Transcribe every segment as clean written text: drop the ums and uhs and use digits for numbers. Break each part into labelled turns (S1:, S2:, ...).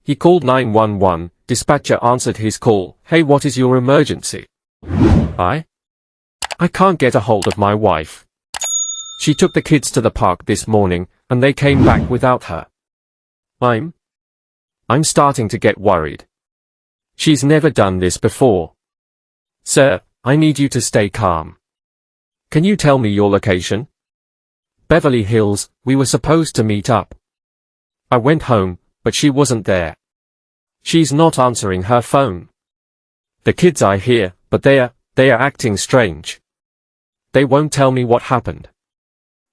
S1: He called 911, dispatcher answered his call. Hey, what is your emergency? I can't get a hold of my wife. She took the kids to the park this morning, and they came back without her. I'm starting to get worried. She's never done this before. Sir, I need you to stay calm. Can you tell me your location? Beverly Hills, we were supposed to meet up. I went home, but she wasn't there. She's not answering her phone. The kids are here, but they are acting strange. They won't tell me what happened.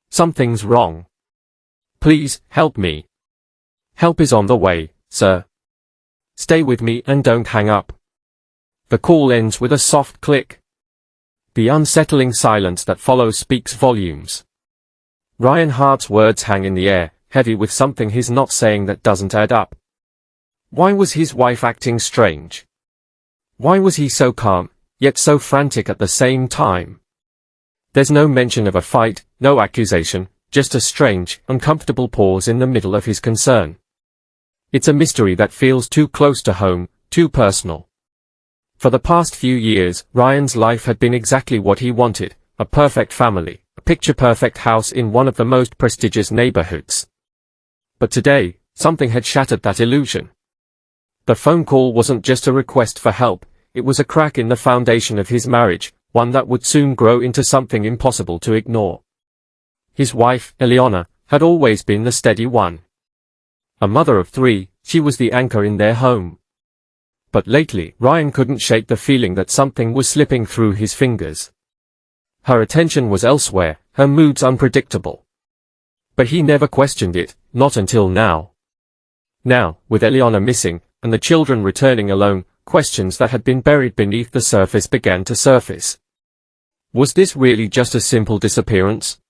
S1: Something's wrong. Please, help me. Help is on the way, sir. Stay with me and don't hang up. The call ends with a soft click. The unsettling silence that follows speaks volumes. Ryan Hart's words hang in the air, heavy with something he's not saying that doesn't add up. Why was his wife acting strange? Why was he so calm, yet so frantic at the same time? There's no mention of a fight, no accusation, just a strange, uncomfortable pause in the middle of his concern. It's a mystery that feels too close to home, too personal. For the past few years, Ryan's life had been exactly what he wanted, a perfect family, a picture-perfect house in one of the most prestigious neighborhoods. But today, something had shattered that illusion. The phone call wasn't just a request for help, it was a crack in the foundation of his marriage, one that would soon grow into something impossible to ignore. His wife, Eliana, had always been the steady one. A mother of 3, she was the anchor in their home. But lately, Ryan couldn't shake the feeling that something was slipping through his fingers. Her attention was elsewhere, her moods unpredictable. But he never questioned it, not until now. Now, with Eliana missing, and the children returning alone, questions that had been buried beneath the surface began to surface. Was this really just a simple disappearance?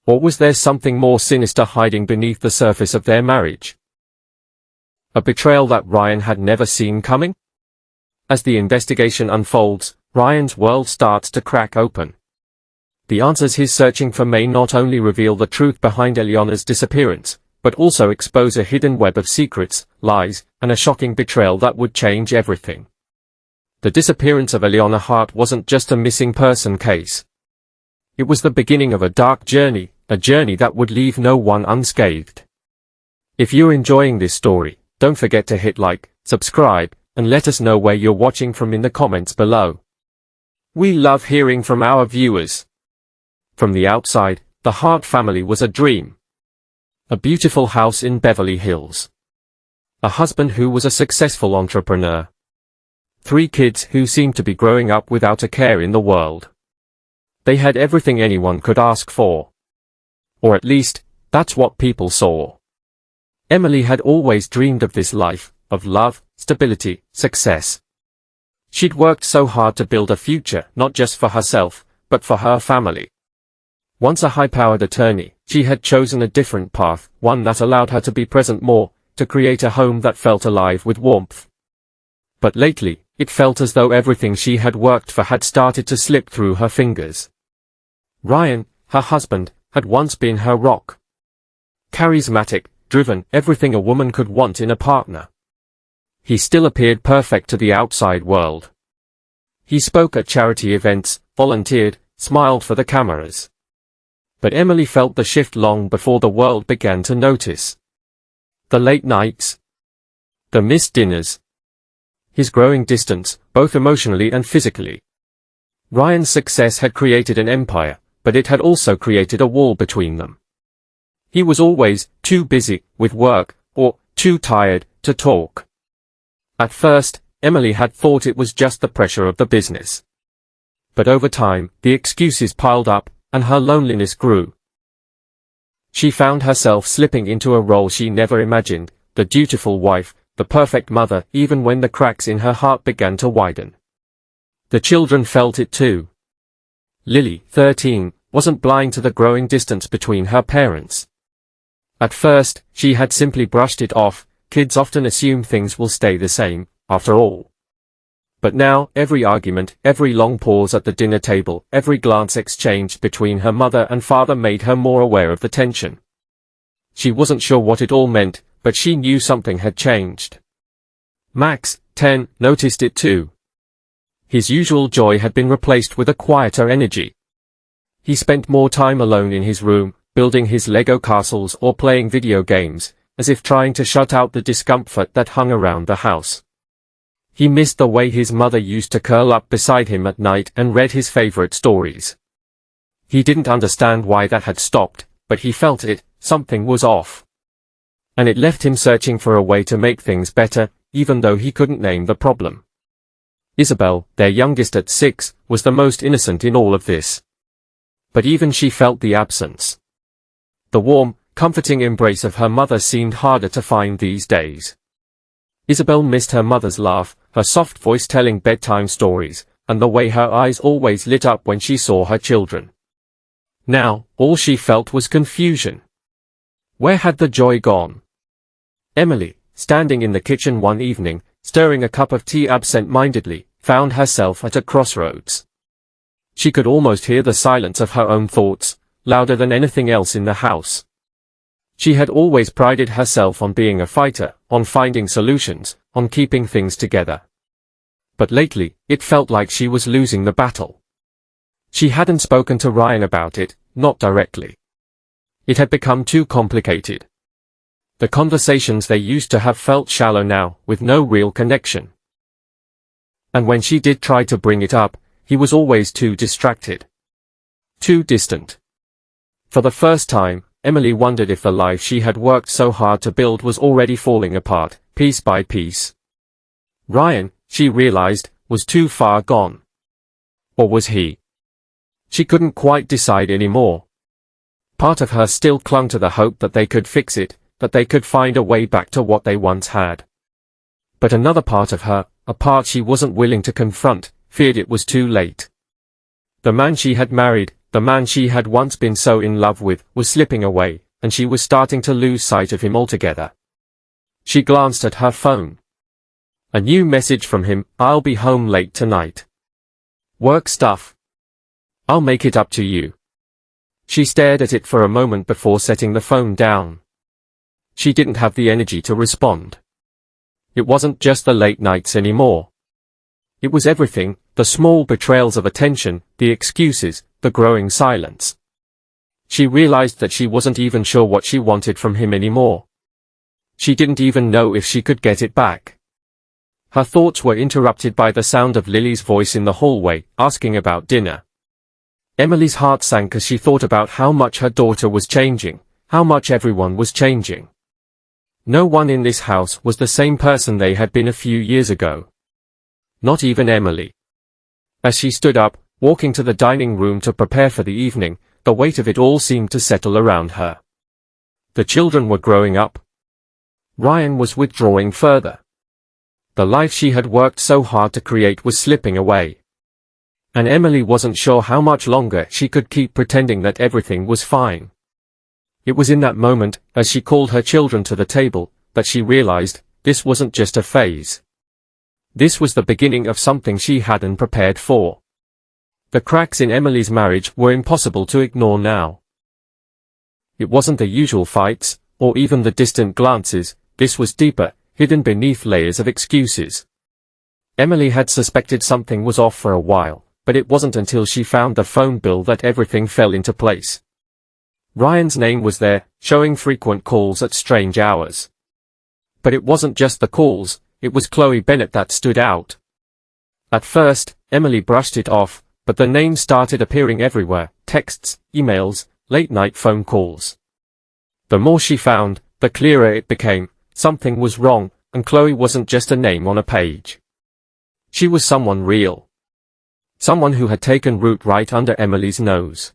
S1: Or was there something more sinister hiding beneath the surface of their marriage? A betrayal that Ryan had never seen coming? As the investigation unfolds, Ryan's world starts to crack open. The answers he's searching for may not only reveal the truth behind Eliana's disappearance, but also expose a hidden web of secrets, lies, and a shocking betrayal that would change everything. The disappearance of Eliana Hart wasn't just a missing person case. It was the beginning of a dark journey, a journey that would leave no one unscathed. If you're enjoying this story, don't forget to hit like, subscribe, and let us know where you're watching from in the comments below. We love hearing from our viewers. From the outside, the Hart family was a dream. A beautiful house in Beverly Hills. A husband who was a successful entrepreneur. 3 kids who seemed to be growing up without a care in the world. They had everything anyone could ask for. Or at least, that's what people saw. Emily had always dreamed of this life, of love, stability, success. She'd worked so hard to build a future, not just for herself, but for her family. Once a high-powered attorney, she had chosen a different path, one that allowed her to be present more, to create a home that felt alive with warmth. But lately, it felt as though everything she had worked for had started to slip through her fingers. Ryan, her husband, had once been her rock. Charismatic, driven, everything a woman could want in a partner. He still appeared perfect to the outside world. He spoke at charity events, volunteered, smiled for the cameras. But Emily felt the shift long before the world began to notice. The late nights. The missed dinners. His growing distance, both emotionally and physically. Ryan's success had created an empire, but it had also created a wall between them. He was always too busy with work, or too tired to talk. At first, Emily had thought it was just the pressure of the business. But over time, the excuses piled up, and her loneliness grew. She found herself slipping into a role she never imagined, the dutiful wife, the perfect mother, even when the cracks in her heart began to widen. The children felt it too. Lily, 13, wasn't blind to the growing distance between her parents. At first, she had simply brushed it off. Kids often assume things will stay the same, after all. But now, every argument, every long pause at the dinner table, every glance exchanged between her mother and father made her more aware of the tension. She wasn't sure what it all meant, but she knew something had changed. Max, 10, noticed it too. His usual joy had been replaced with a quieter energy. He spent more time alone in his room, building his Lego castles or playing video games, as if trying to shut out the discomfort that hung around the house. He missed the way his mother used to curl up beside him at night and read his favorite stories. He didn't understand why that had stopped, but he felt it, something was off. And it left him searching for a way to make things better, even though he couldn't name the problem. Isabel, their youngest at 6, was the most innocent in all of this. But even she felt the absence. The warm, comforting embrace of her mother seemed harder to find these days. Isabel missed her mother's laugh, her soft voice telling bedtime stories, and the way her eyes always lit up when she saw her children. Now, all she felt was confusion. Where had the joy gone? Emily, standing in the kitchen one evening, stirring a cup of tea absent-mindedly, found herself at a crossroads. She could almost hear the silence of her own thoughts, louder than anything else in the house. She had always prided herself on being a fighter, on finding solutions, on keeping things together. But lately, it felt like she was losing the battle. She hadn't spoken to Ryan about it, not directly. It had become too complicated. The conversations they used to have felt shallow now, with no real connection. And when she did try to bring it up, he was always too distracted. Too distant. For the first time, Emily wondered if the life she had worked so hard to build was already falling apart, piece by piece. Ryan, she realized, was too far gone. Or was he? She couldn't quite decide anymore. Part of her still clung to the hope that they could fix it, that they could find a way back to what they once had. But another part of her, a part she wasn't willing to confront, feared it was too late. The man she had married, the man she had once been so in love with, was slipping away, and she was starting to lose sight of him altogether. She glanced at her phone. A new message from him: "I'll be home late tonight. Work stuff. I'll make it up to you." She stared at it for a moment before setting the phone down. She didn't have the energy to respond. It wasn't just the late nights anymore. It was everything, the small betrayals of attention, the excuses, the growing silence. She realized that she wasn't even sure what she wanted from him anymore. She didn't even know if she could get it back. Her thoughts were interrupted by the sound of Lily's voice in the hallway, asking about dinner. Emily's heart sank as she thought about how much her daughter was changing, how much everyone was changing. No one in this house was the same person they had been a few years ago. Not even Emily. As she stood up, walking to the dining room to prepare for the evening, the weight of it all seemed to settle around her. The children were growing up. Ryan was withdrawing further. The life she had worked so hard to create was slipping away. And Emily wasn't sure how much longer she could keep pretending that everything was fine. It was in that moment, as she called her children to the table, that she realized, this wasn't just a phase. This was the beginning of something she hadn't prepared for. The cracks in Emily's marriage were impossible to ignore now. It wasn't the usual fights, or even the distant glances. This was deeper, hidden beneath layers of excuses. Emily had suspected something was off for a while, but it wasn't until she found the phone bill that everything fell into place. Ryan's name was there, showing frequent calls at strange hours. But it wasn't just the calls, it was Chloe Bennett that stood out. At first, Emily brushed it off, but the name started appearing everywhere: texts, emails, late-night phone calls. The more she found, the clearer it became. Something was wrong, and Chloe wasn't just a name on a page. She was someone real. Someone who had taken root right under Emily's nose.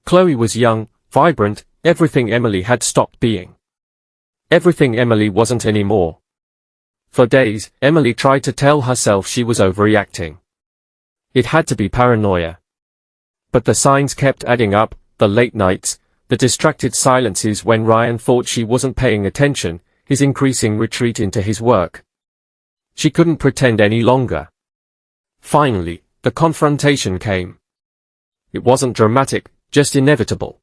S1: Chloe was young, vibrant, everything Emily had stopped being. Everything Emily wasn't anymore. For days, Emily tried to tell herself she was overreacting. It had to be paranoia. But the signs kept adding up: the late nights, the distracted silences when Ryan thought she wasn't paying attention, his increasing retreat into his work. She couldn't pretend any longer. Finally, the confrontation came. It wasn't dramatic, just inevitable.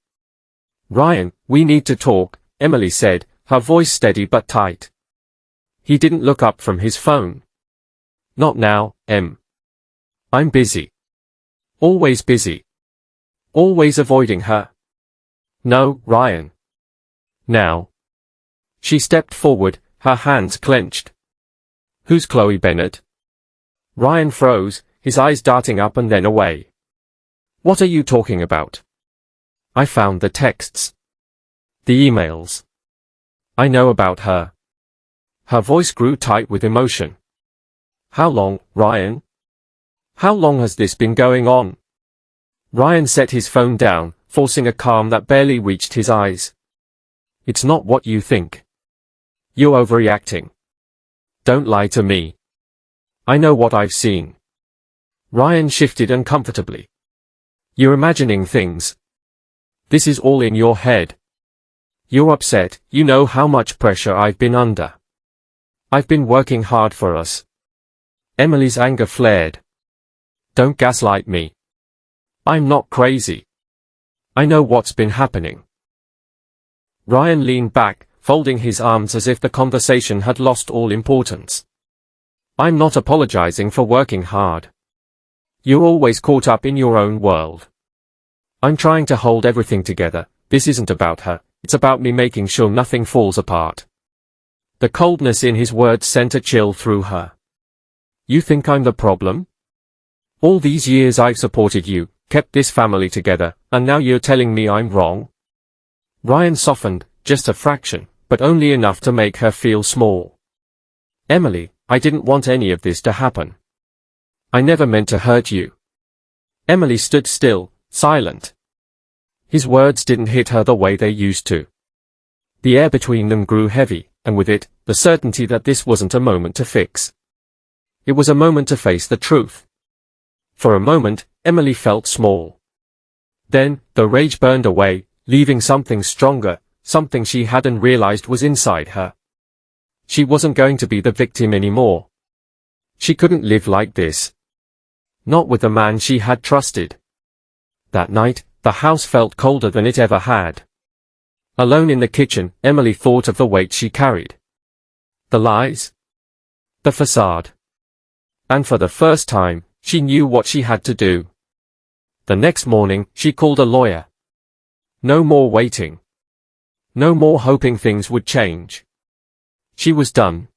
S1: "Ryan, we need to talk," Emily said, her voice steady but tight. He didn't look up from his phone. Not now, Em. I'm busy. Always busy. Always avoiding her. No, Ryan. Now. She stepped forward, her hands clenched. Who's Chloe Bennett? Ryan froze, his eyes darting up and then away. What are you talking about? I found the texts. The emails. I know about her. Her voice grew tight with emotion. How long, Ryan? How long has this been going on? Ryan set his phone down, forcing a calm that barely reached his eyes. It's not what you think. You're overreacting. Don't lie to me. I know what I've seen. Ryan shifted uncomfortably. You're imagining things. This is all in your head. You're upset, you know how much pressure I've been under. I've been working hard for us. Emily's anger flared. Don't gaslight me. I'm not crazy. I know what's been happening. Ryan leaned back, folding his arms as if the conversation had lost all importance. I'm not apologizing for working hard. You're always caught up in your own world. I'm trying to hold everything together. This isn't about her, it's about me making sure nothing falls apart. The coldness in his words sent a chill through her. You think I'm the problem? All these years I've supported you, kept this family together, and now you're telling me I'm wrong? Ryan softened, just a fraction, but only enough to make her feel small. Emily, I didn't want any of this to happen. I never meant to hurt you. Emily stood still, silent. His words didn't hit her the way they used to. The air between them grew heavy, and with it, the certainty that this wasn't a moment to fix. It was a moment to face the truth. For a moment, Emily felt small. Then, the rage burned away, leaving something stronger, something she hadn't realized was inside her. She wasn't going to be the victim anymore. She couldn't live like this. Not with the man she had trusted. That night, the house felt colder than it ever had. Alone in the kitchen, Emily thought of the weight she carried. The lies. The facade. And for the first time, she knew what she had to do. The next morning, she called a lawyer. No more waiting. No more hoping things would change. She was done.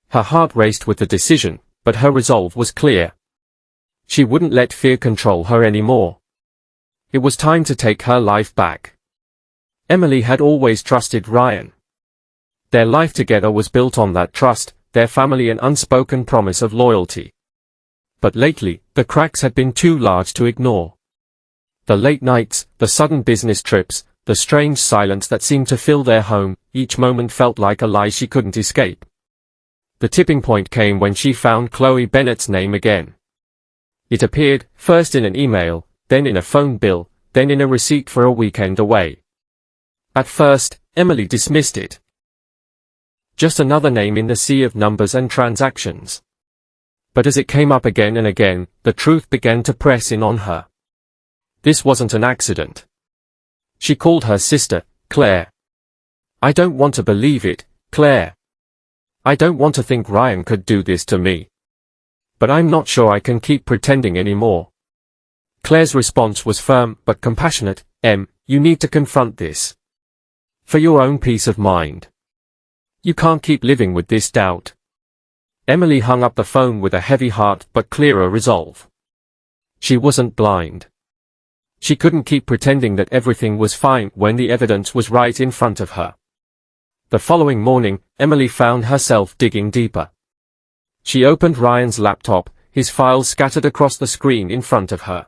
S1: Her heart raced with the decision, but her resolve was clear. She wouldn't let fear control her anymore. It was time to take her life back. Emily had always trusted Ryan. Their life together was built on that trust, their family an unspoken promise of loyalty. But lately, the cracks had been too large to ignore. The late nights, the sudden business trips, the strange silence that seemed to fill their home, each moment felt like a lie she couldn't escape. The tipping point came when she found Chloe Bennett's name again. It appeared, first in an email, then in a phone bill, then in a receipt for a weekend away. At first, Emily dismissed it. Just another name in the sea of numbers and transactions. But as it came up again and again, the truth began to press in on her. This wasn't an accident. She called her sister, Claire. I don't want to believe it, Claire. I don't want to think Ryan could do this to me. But I'm not sure I can keep pretending anymore. Claire's response was firm but compassionate. Em, you need to confront this. For your own peace of mind. You can't keep living with this doubt. Emily hung up the phone with a heavy heart but clearer resolve. She wasn't blind. She couldn't keep pretending that everything was fine when the evidence was right in front of her. The following morning, Emily found herself digging deeper. She opened Ryan's laptop, his files scattered across the screen in front of her.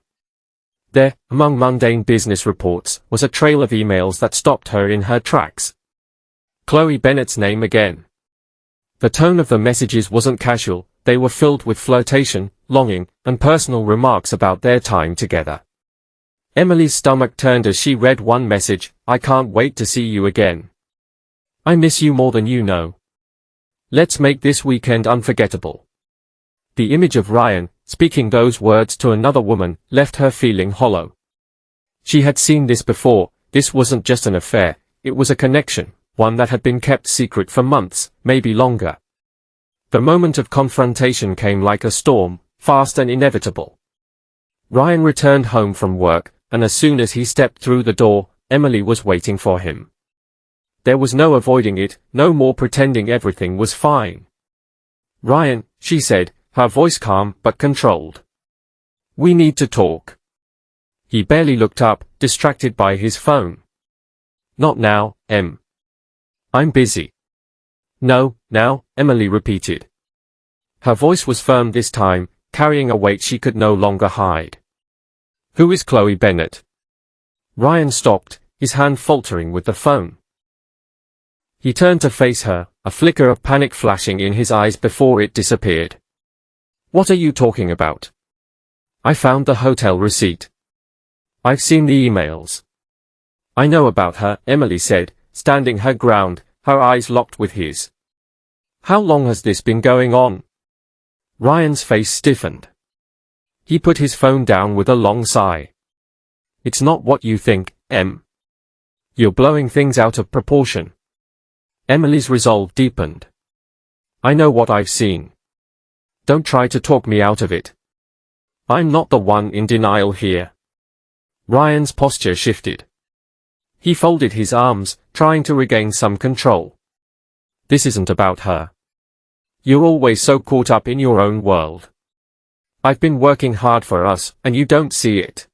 S1: There, among mundane business reports, was a trail of emails that stopped her in her tracks. Chloe Bennett's name again. The tone of the messages wasn't casual, they were filled with flirtation, longing, and personal remarks about their time together. Emily's stomach turned as she read one message, I can't wait to see you again. I miss you more than you know. Let's make this weekend unforgettable. The image of Ryan, speaking those words to another woman, left her feeling hollow. She had seen this before, this wasn't just an affair, it was a connection, one that had been kept secret for months, maybe longer. The moment of confrontation came like a storm, fast and inevitable. Ryan returned home from work, and as soon as he stepped through the door, Emily was waiting for him. There was no avoiding it, no more pretending everything was fine. "Ryan," she said, her voice calm but controlled. "We need to talk." He barely looked up, distracted by his phone. "Not now, Em. I'm busy." "No, now," Emily repeated. Her voice was firm this time, carrying a weight she could no longer hide. "Who is Chloe Bennett?" Ryan stopped, his hand faltering with the phone. He turned to face her, a flicker of panic flashing in his eyes before it disappeared. "What are you talking about?" "I found the hotel receipt. I've seen the emails." "I know about her," Emily said, standing her ground, her eyes locked with his. "How long has this been going on?" Ryan's face stiffened. He put his phone down with a long sigh. "It's not what you think, Em. You're blowing things out of proportion." Emily's resolve deepened. "I know what I've seen. Don't try to talk me out of it. I'm not the one in denial here." Ryan's posture shifted. He folded his arms, trying to regain some control. "This isn't about her. You're always so caught up in your own world. I've been working hard for us, and you don't see it."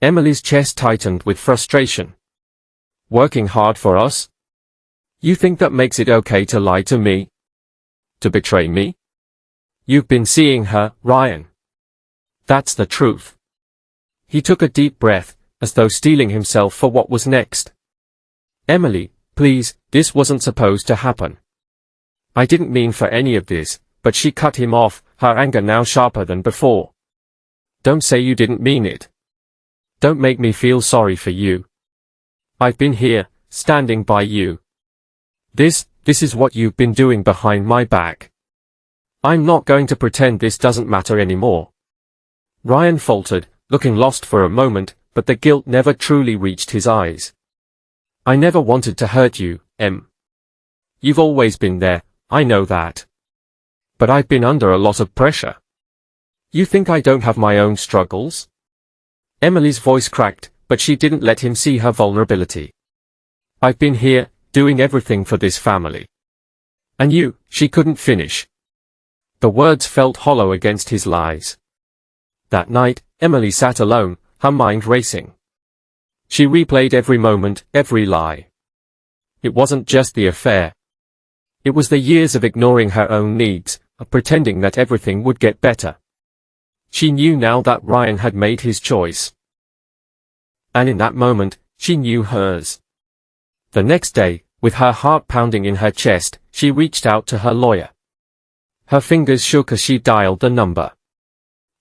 S1: Emily's chest tightened with frustration. "Working hard for us? You think that makes it okay to lie to me? To betray me? You've been seeing her, Ryan. That's the truth." He took a deep breath, as though steeling himself for what was next. "Emily, please, this wasn't supposed to happen. I didn't mean for any of this," but she cut him off, her anger now sharper than before. "Don't say you didn't mean it. Don't make me feel sorry for you. I've been here, standing by you. This is what you've been doing behind my back. I'm not going to pretend this doesn't matter anymore." Ryan faltered, looking lost for a moment, but the guilt never truly reached his eyes. "I never wanted to hurt you, Em. You've always been there, I know that. But I've been under a lot of pressure. You think I don't have my own struggles?" Emily's voice cracked, but she didn't let him see her vulnerability. "I've been here, doing everything for this family. And you," she couldn't finish. The words felt hollow against his lies. That night, Emily sat alone, her mind racing. She replayed every moment, every lie. It wasn't just the affair. It was the years of ignoring her own needs, of pretending that everything would get better. She knew now that Ryan had made his choice. And in that moment, she knew hers. The next day, with her heart pounding in her chest, she reached out to her lawyer. Her fingers shook as she dialed the number.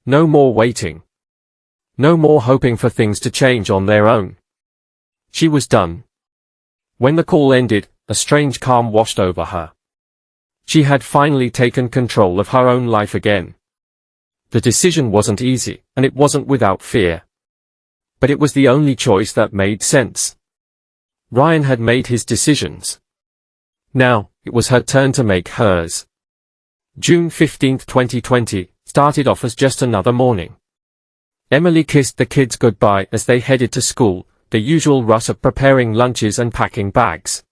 S1: No more waiting. No more hoping for things to change on their own. She was done. When the call ended, a strange calm washed over her. She had finally taken control of her own life again. The decision wasn't easy, and it wasn't without fear. But it was the only choice that made sense. Ryan had made his decisions. Now, it was her turn to make hers. June 15, 2020, started off as just another morning. Emily kissed the kids goodbye as they headed to school, the usual rush of preparing lunches and packing bags.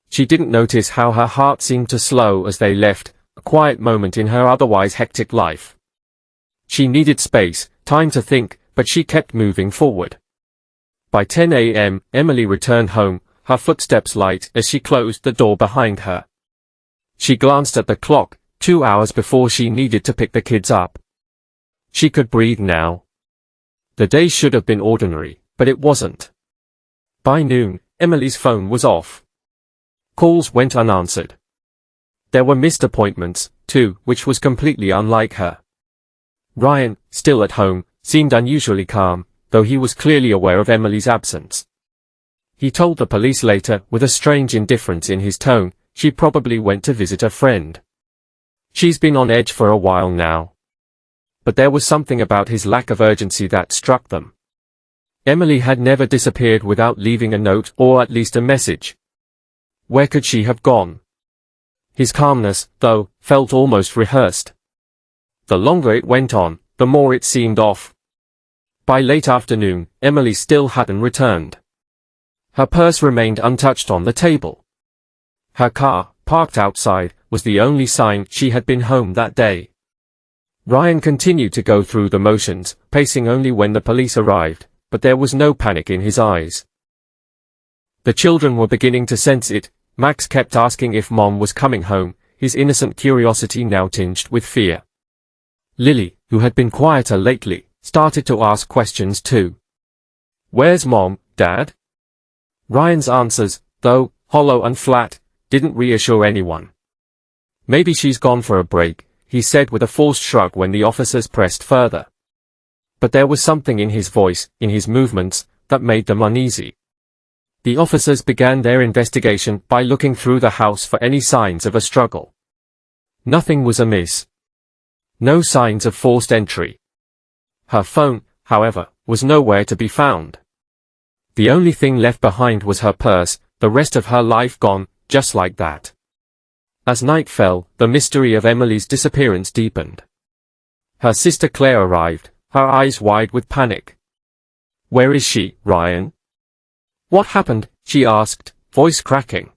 S1: She didn't notice how her heart seemed to slow as they left, a quiet moment in her otherwise hectic life. She needed space, time to think, but she kept moving forward. By 10 a.m., Emily returned home, her footsteps light as she closed the door behind her. She glanced at the clock, 2 hours before she needed to pick the kids up. She could breathe now. The day should have been ordinary, but it wasn't. By noon, Emily's phone was off. Calls went unanswered. There were missed appointments, too, which was completely unlike her. Ryan, still at home, seemed unusually calm, though he was clearly aware of Emily's absence. He told the police later, with a strange indifference in his tone, she probably went to visit a friend. She's been on edge for a while now. But there was something about his lack of urgency that struck them. Emily had never disappeared without leaving a note or at least a message. Where could she have gone? His calmness, though, felt almost rehearsed. The longer it went on, the more it seemed off. By late afternoon, Emily still hadn't returned. Her purse remained untouched on the table. Her car, parked outside, was the only sign she had been home that day. Ryan continued to go through the motions, pacing only when the police arrived, but there was no panic in his eyes. The children were beginning to sense it. Max kept asking if Mom was coming home, his innocent curiosity now tinged with fear. Lily, who had been quieter lately, started to ask questions too. "Where's Mom, Dad?" Ryan's answers, though hollow and flat, didn't reassure anyone. "Maybe she's gone for a break," he said with a forced shrug when the officers pressed further. But there was something in his voice, in his movements, that made them uneasy. The officers began their investigation by looking through the house for any signs of a struggle. Nothing was amiss. No signs of forced entry. Her phone, however, was nowhere to be found. The only thing left behind was her purse, the rest of her life gone, just like that. As night fell, the mystery of Emily's disappearance deepened. Her sister Claire arrived, her eyes wide with panic. "Where is she, Ryan?" "What happened?" she asked, voice cracking.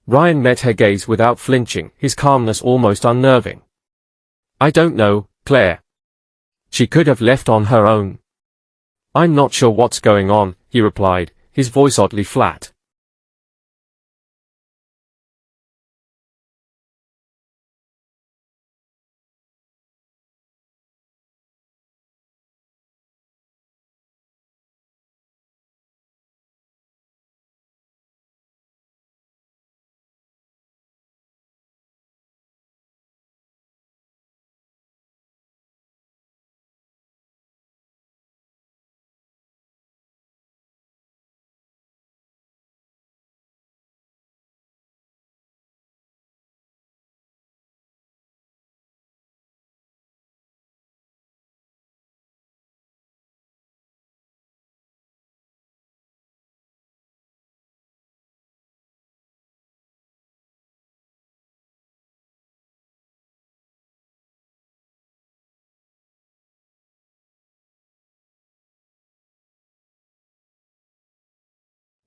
S1: Ryan met her gaze without flinching, his calmness almost unnerving. "I don't know, Claire. She could have left on her own." "I'm not sure what's going on," he replied, his voice oddly flat.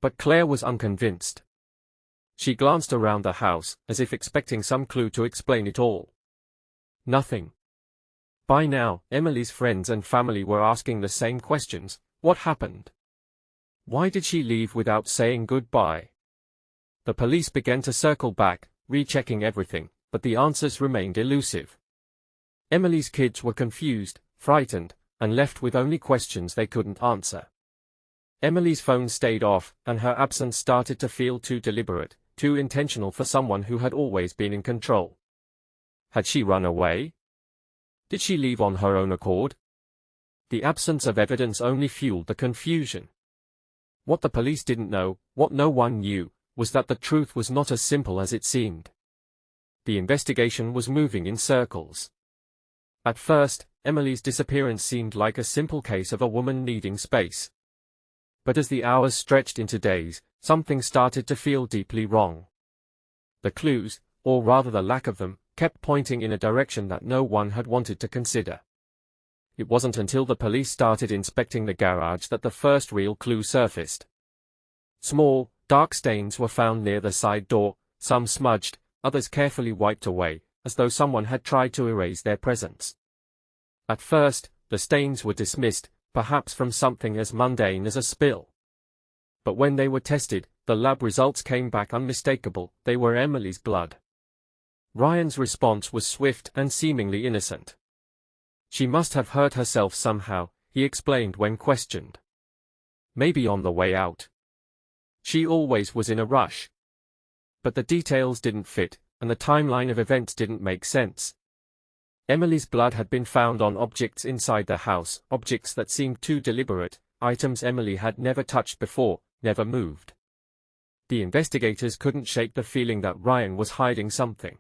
S1: But Claire was unconvinced. She glanced around the house, as if expecting some clue to explain it all. Nothing. By now, Emily's friends and family were asking the same questions. What happened? Why did she leave without saying goodbye? The police began to circle back, rechecking everything, but the answers remained elusive. Emily's kids were confused, frightened, and left with only questions they couldn't answer. Emily's phone stayed off, and her absence started to feel too deliberate, too intentional for someone who had always been in control. Had she run away? Did she leave on her own accord? The absence of evidence only fueled the confusion. What the police didn't know, what no one knew, was that the truth was not as simple as it seemed. The investigation was moving in circles. At first, Emily's disappearance seemed like a simple case of a woman needing space. But as the hours stretched into days, something started to feel deeply wrong. The clues, or rather the lack of them, kept pointing in a direction that no one had wanted to consider. It wasn't until the police started inspecting the garage that the first real clue surfaced. Small, dark stains were found near the side door, some smudged, others carefully wiped away, as though someone had tried to erase their presence. At first, the stains were dismissed, perhaps from something as mundane as a spill. But when they were tested, the lab results came back unmistakable. They were Emily's blood. Ryan's response was swift and seemingly innocent. "She must have hurt herself somehow," he explained when questioned. "Maybe on the way out. She always was in a rush." But the details didn't fit, and the timeline of events didn't make sense. Emily's blood had been found on objects inside the house, objects that seemed too deliberate, items Emily had never touched before, never moved. The investigators couldn't shake the feeling that Ryan was hiding something.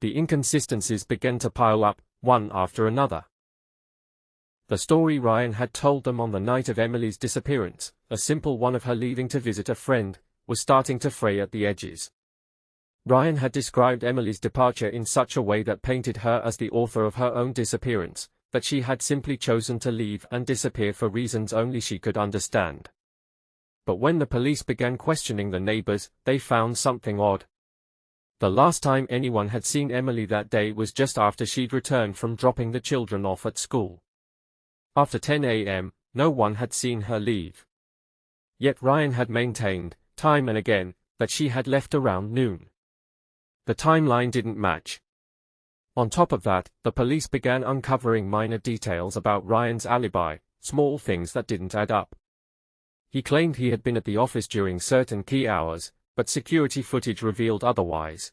S1: The inconsistencies began to pile up, one after another. The story Ryan had told them on the night of Emily's disappearance, a simple one of her leaving to visit a friend, was starting to fray at the edges. Ryan had described Emily's departure in such a way that painted her as the author of her own disappearance, that she had simply chosen to leave and disappear for reasons only she could understand. But when the police began questioning the neighbors, they found something odd. The last time anyone had seen Emily that day was just after she'd returned from dropping the children off at school. After 10 a.m., no one had seen her leave. Yet Ryan had maintained, time and again, that she had left around noon. The timeline didn't match. On top of that, the police began uncovering minor details about Ryan's alibi, small things that didn't add up. He claimed he had been at the office during certain key hours, but security footage revealed otherwise.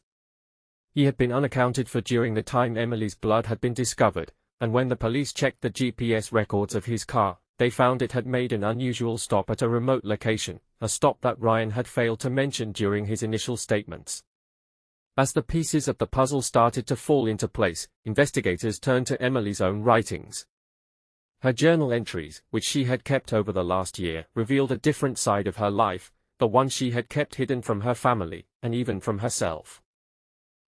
S1: He had been unaccounted for during the time Emily's blood had been discovered, and when the police checked the GPS records of his car, they found it had made an unusual stop at a remote location, a stop that Ryan had failed to mention during his initial statements. As the pieces of the puzzle started to fall into place, investigators turned to Emily's own writings. Her journal entries, which she had kept over the last year, revealed a different side of her life, the one she had kept hidden from her family, and even from herself.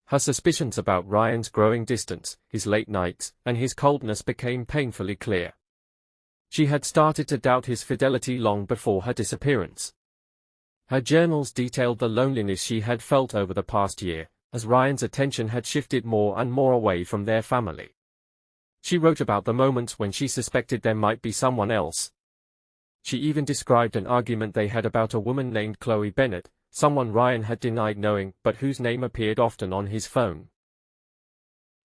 S1: Her suspicions about Ryan's growing distance, his late nights, and his coldness became painfully clear. She had started to doubt his fidelity long before her disappearance. Her journals detailed the loneliness she had felt over the past year, as Ryan's attention had shifted more and more away from their family. She wrote about the moments when she suspected there might be someone else. She even described an argument they had about a woman named Chloe Bennett, someone Ryan had denied knowing but whose name appeared often on his phone.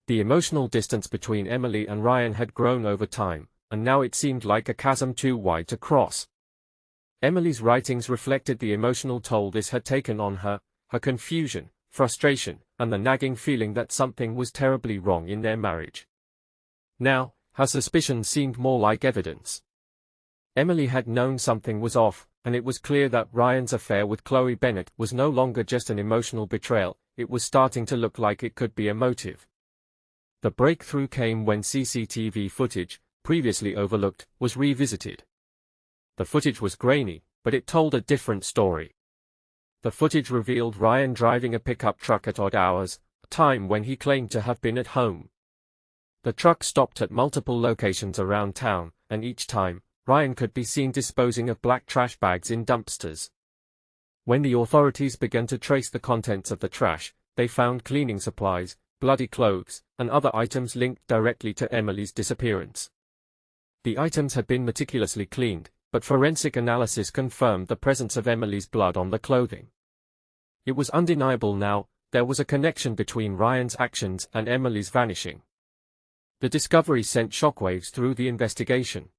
S1: The emotional distance between Emily and Ryan had grown over time, and now it seemed like a chasm too wide to cross. Emily's writings reflected the emotional toll this had taken on her, her confusion, frustration, and the nagging feeling that something was terribly wrong in their marriage. Now, her suspicions seemed more like evidence. Emily had known something was off, and it was clear that Ryan's affair with Chloe Bennett was no longer just an emotional betrayal, it was starting to look like it could be a motive. The breakthrough came when CCTV footage, previously overlooked, was revisited. The footage was grainy, but it told a different story. The footage revealed Ryan driving a pickup truck at odd hours, a time when he claimed to have been at home. The truck stopped at multiple locations around town, and each time, Ryan could be seen disposing of black trash bags in dumpsters. When the authorities began to trace the contents of the trash, they found cleaning supplies, bloody clothes, and other items linked directly to Emily's disappearance. The items had been meticulously cleaned, but forensic analysis confirmed the presence of Emily's blood on the clothing. It was undeniable now, there was a connection between Ryan's actions and Emily's vanishing. The discovery sent shockwaves through the investigation.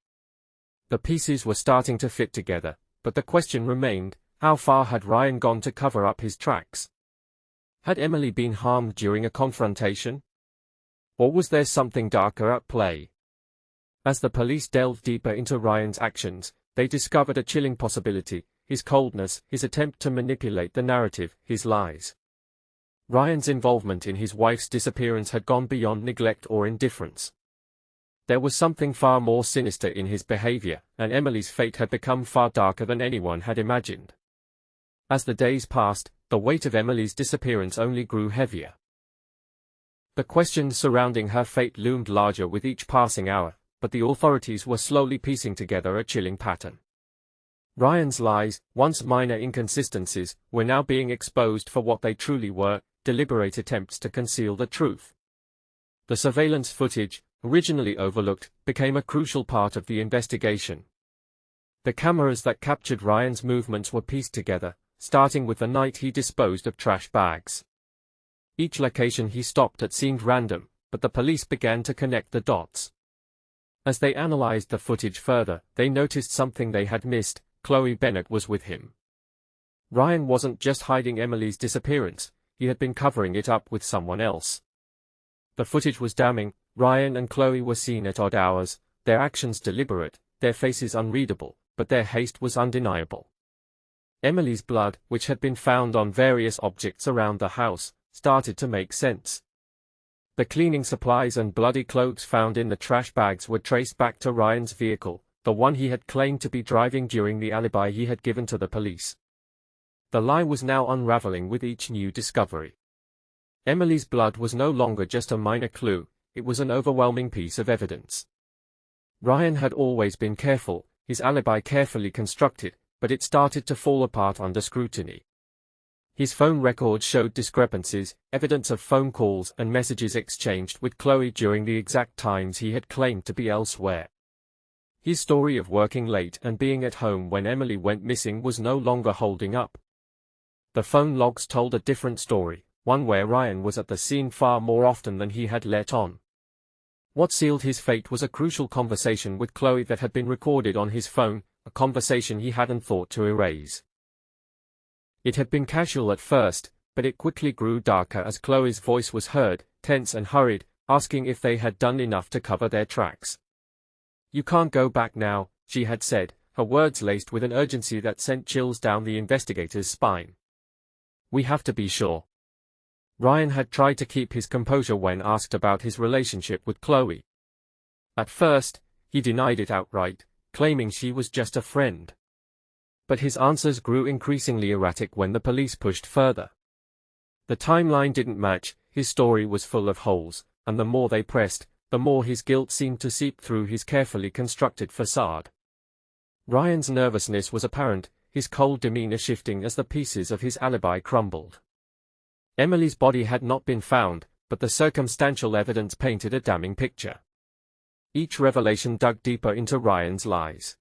S1: The pieces were starting to fit together, but the question remained, how far had Ryan gone to cover up his tracks? Had Emily been harmed during a confrontation? Or was there something darker at play? As the police delved deeper into Ryan's actions, they discovered a chilling possibility: his coldness, his attempt to manipulate the narrative, his lies. Ryan's involvement in his wife's disappearance had gone beyond neglect or indifference. There was something far more sinister in his behavior, and Emily's fate had become far darker than anyone had imagined. As the days passed, the weight of Emily's disappearance only grew heavier. The questions surrounding her fate loomed larger with each passing hour, but the authorities were slowly piecing together a chilling pattern. Ryan's lies, once minor inconsistencies, were now being exposed for what they truly were: deliberate attempts to conceal the truth. The surveillance footage, originally overlooked, became a crucial part of the investigation. The cameras that captured Ryan's movements were pieced together, starting with the night he disposed of trash bags. Each location he stopped at seemed random, but the police began to connect the dots. As they analyzed the footage further, they noticed something they had missed: Chloe Bennett was with him. Ryan wasn't just hiding Emily's disappearance, he had been covering it up with someone else. The footage was damning. Ryan and Chloe were seen at odd hours, their actions deliberate, their faces unreadable, but their haste was undeniable. Emily's blood, which had been found on various objects around the house, started to make sense. The cleaning supplies and bloody clothes found in the trash bags were traced back to Ryan's vehicle, the one he had claimed to be driving during the alibi he had given to the police. The lie was now unraveling with each new discovery. Emily's blood was no longer just a minor clue, it was an overwhelming piece of evidence. Ryan had always been careful, his alibi carefully constructed, but it started to fall apart under scrutiny. His phone records showed discrepancies, evidence of phone calls and messages exchanged with Chloe during the exact times he had claimed to be elsewhere. His story of working late and being at home when Emily went missing was no longer holding up. The phone logs told a different story, one where Ryan was at the scene far more often than he had let on. What sealed his fate was a crucial conversation with Chloe that had been recorded on his phone, a conversation he hadn't thought to erase. It had been casual at first, but it quickly grew darker as Chloe's voice was heard, tense and hurried, asking if they had done enough to cover their tracks. "You can't go back now," she had said, her words laced with an urgency that sent chills down the investigator's spine. "We have to be sure." Ryan had tried to keep his composure when asked about his relationship with Chloe. At first, he denied it outright, claiming she was just a friend. But his answers grew increasingly erratic when the police pushed further. The timeline didn't match, his story was full of holes, and the more they pressed, the more his guilt seemed to seep through his carefully constructed facade. Ryan's nervousness was apparent, his cold demeanor shifting as the pieces of his alibi crumbled. Emily's body had not been found, but the circumstantial evidence painted a damning picture. Each revelation dug deeper into Ryan's lies.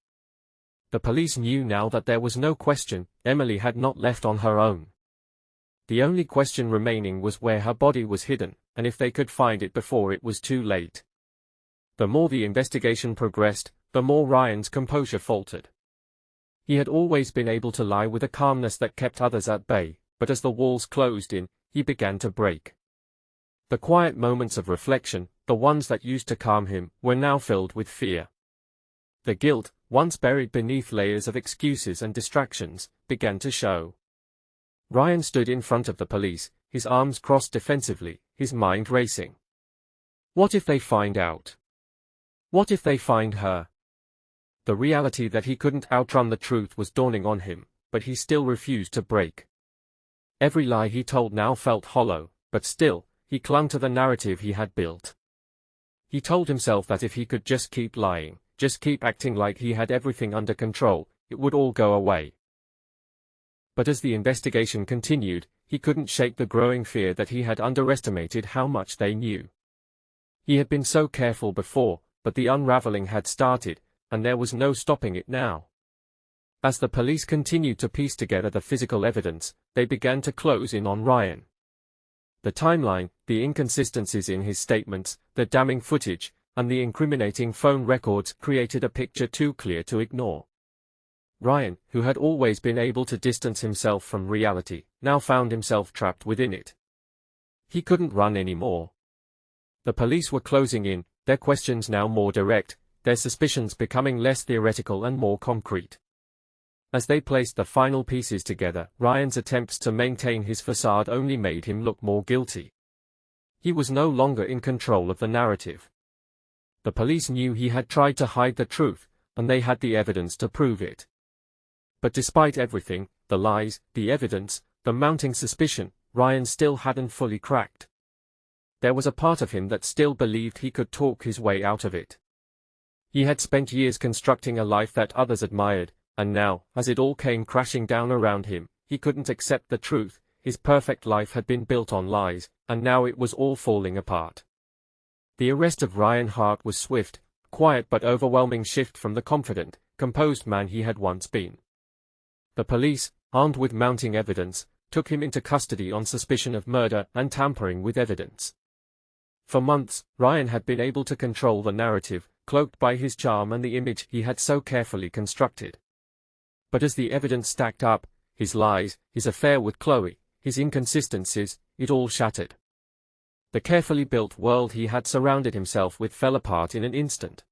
S1: The police knew now that there was no question, Emily had not left on her own. The only question remaining was where her body was hidden, and if they could find it before it was too late. The more the investigation progressed, the more Ryan's composure faltered. He had always been able to lie with a calmness that kept others at bay, but as the walls closed in, he began to break. The quiet moments of reflection, the ones that used to calm him, were now filled with fear. The guilt, once buried beneath layers of excuses and distractions, began to show. Ryan stood in front of the police, his arms crossed defensively, his mind racing. What if they find out? What if they find her? The reality that he couldn't outrun the truth was dawning on him, but he still refused to break. Every lie he told now felt hollow, but still, he clung to the narrative he had built. He told himself that if he could just keep lying, just keep acting like he had everything under control, it would all go away. But as the investigation continued, he couldn't shake the growing fear that he had underestimated how much they knew. He had been so careful before, but the unraveling had started, and there was no stopping it now. As the police continued to piece together the physical evidence, they began to close in on Ryan. The timeline, the inconsistencies in his statements, the damning footage, and the incriminating phone records created a picture too clear to ignore. Ryan, who had always been able to distance himself from reality, now found himself trapped within it. He couldn't run anymore. The police were closing in, their questions now more direct, their suspicions becoming less theoretical and more concrete. As they placed the final pieces together, Ryan's attempts to maintain his facade only made him look more guilty. He was no longer in control of the narrative. The police knew he had tried to hide the truth, and they had the evidence to prove it. But despite everything, the lies, the evidence, the mounting suspicion, Ryan still hadn't fully cracked. There was a part of him that still believed he could talk his way out of it. He had spent years constructing a life that others admired, and now, as it all came crashing down around him, he couldn't accept the truth. His perfect life had been built on lies, and now it was all falling apart. The arrest of Ryan Hart was swift, quiet but overwhelming shift from the confident, composed man he had once been. The police, armed with mounting evidence, took him into custody on suspicion of murder and tampering with evidence. For months, Ryan had been able to control the narrative, cloaked by his charm and the image he had so carefully constructed. But as the evidence stacked up, his lies, his affair with Chloe, his inconsistencies, it all shattered. The carefully built world he had surrounded himself with fell apart in an instant.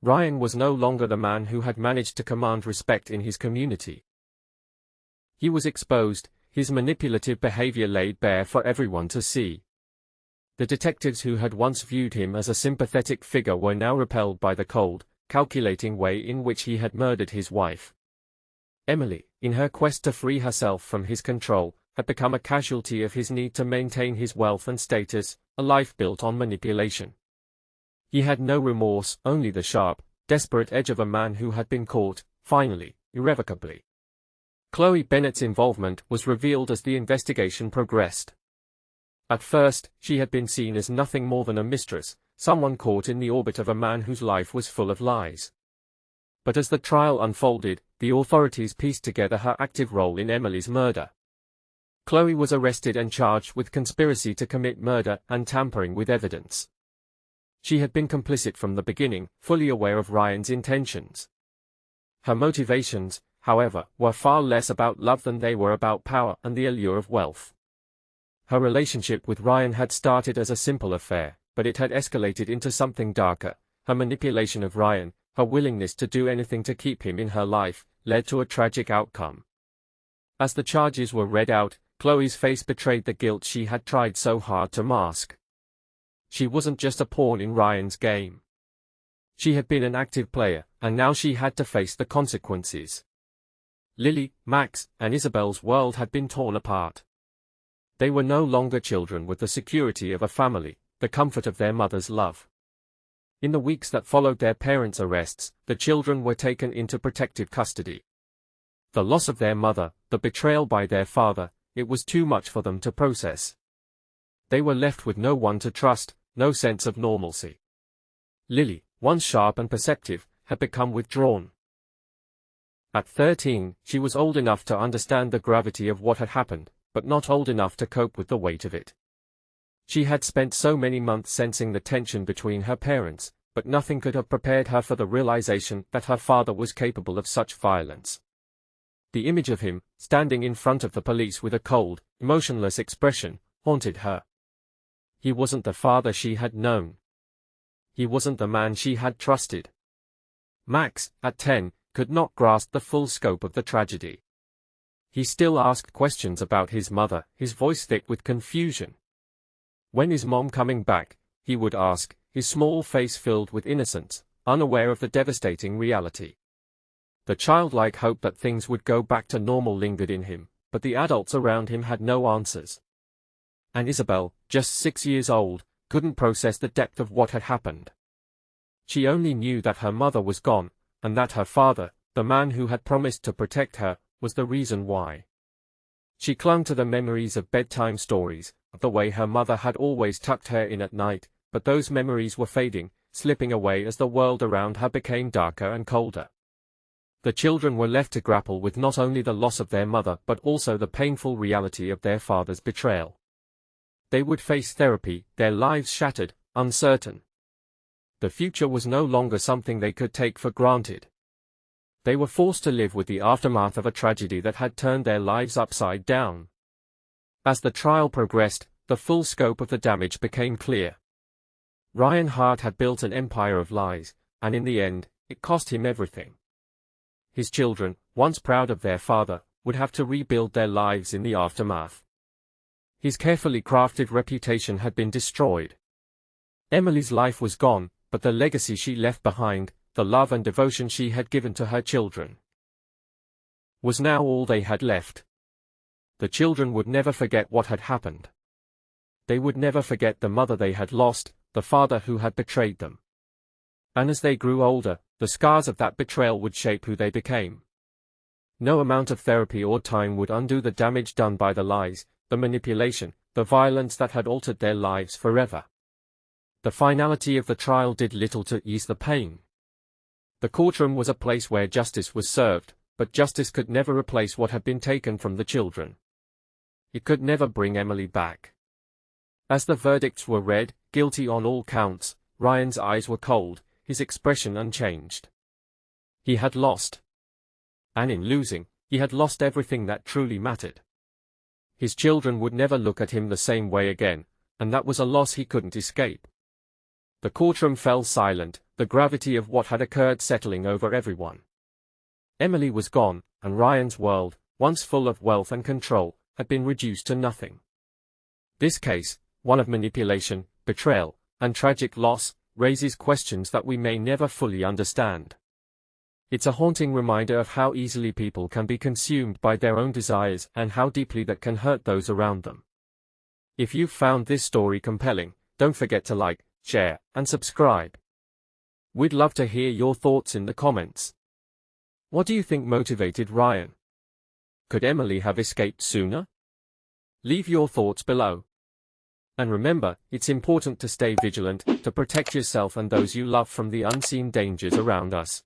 S1: Ryan was no longer the man who had managed to command respect in his community. He was exposed, his manipulative behavior laid bare for everyone to see. The detectives who had once viewed him as a sympathetic figure were now repelled by the cold, calculating way in which he had murdered his wife. Emily, in her quest to free herself from his control, had become a casualty of his need to maintain his wealth and status, a life built on manipulation. He had no remorse, only the sharp, desperate edge of a man who had been caught, finally, irrevocably. Chloe Bennett's involvement was revealed as the investigation progressed. At first, she had been seen as nothing more than a mistress, someone caught in the orbit of a man whose life was full of lies. But as the trial unfolded, the authorities pieced together her active role in Emily's murder. Chloe was arrested and charged with conspiracy to commit murder and tampering with evidence. She had been complicit from the beginning, fully aware of Ryan's intentions. Her motivations, however, were far less about love than they were about power and the allure of wealth. Her relationship with Ryan had started as a simple affair, but it had escalated into something darker. Her manipulation of Ryan, her willingness to do anything to keep him in her life, led to a tragic outcome. As the charges were read out, Chloe's face betrayed the guilt she had tried so hard to mask. She wasn't just a pawn in Ryan's game. She had been an active player, and now she had to face the consequences. Lily, Max, and Isabel's world had been torn apart. They were no longer children with the security of a family, the comfort of their mother's love. In the weeks that followed their parents' arrests, the children were taken into protective custody. The loss of their mother, the betrayal by their father, it was too much for them to process. They were left with no one to trust, no sense of normalcy. Lily, once sharp and perceptive, had become withdrawn. At 13, she was old enough to understand the gravity of what had happened, but not old enough to cope with the weight of it. She had spent so many months sensing the tension between her parents, but nothing could have prepared her for the realization that her father was capable of such violence. The image of him, standing in front of the police with a cold, emotionless expression, haunted her. He wasn't the father she had known. He wasn't the man she had trusted. Max, at 10, could not grasp the full scope of the tragedy. He still asked questions about his mother, his voice thick with confusion. When is Mom coming back? He would ask, his small face filled with innocence, unaware of the devastating reality. The childlike hope that things would go back to normal lingered in him, but the adults around him had no answers. And Isabel, just 6 years old, couldn't process the depth of what had happened. She only knew that her mother was gone, and that her father, the man who had promised to protect her, was the reason why. She clung to the memories of bedtime stories, of the way her mother had always tucked her in at night, but those memories were fading, slipping away as the world around her became darker and colder. The children were left to grapple with not only the loss of their mother but also the painful reality of their father's betrayal. They would face therapy, their lives shattered, uncertain. The future was no longer something they could take for granted. They were forced to live with the aftermath of a tragedy that had turned their lives upside down. As the trial progressed, the full scope of the damage became clear. Ryan Hart had built an empire of lies, and in the end, it cost him everything. His children, once proud of their father, would have to rebuild their lives in the aftermath. His carefully crafted reputation had been destroyed. Emily's life was gone, but the legacy she left behind, the love and devotion she had given to her children, was now all they had left. The children would never forget what had happened. They would never forget the mother they had lost, the father who had betrayed them. And as they grew older, the scars of that betrayal would shape who they became. No amount of therapy or time would undo the damage done by the lies, the manipulation, the violence that had altered their lives forever. The finality of the trial did little to ease the pain. The courtroom was a place where justice was served, but justice could never replace what had been taken from the children. It could never bring Emily back. As the verdicts were read, guilty on all counts, Ryan's eyes were cold, his expression unchanged. He had lost. And in losing, he had lost everything that truly mattered. His children would never look at him the same way again, and that was a loss he couldn't escape. The courtroom fell silent, the gravity of what had occurred settling over everyone. Emily was gone, and Ryan's world, once full of wealth and control, had been reduced to nothing. This case, one of manipulation, betrayal, and tragic loss, raises questions that we may never fully understand. It's a haunting reminder of how easily people can be consumed by their own desires and how deeply that can hurt those around them. If you've found this story compelling, don't forget to like, share, and subscribe. We'd love to hear your thoughts in the comments. What do you think motivated Ryan? Could Emily have escaped sooner? Leave your thoughts below. And remember, it's important to stay vigilant, to protect yourself and those you love from the unseen dangers around us.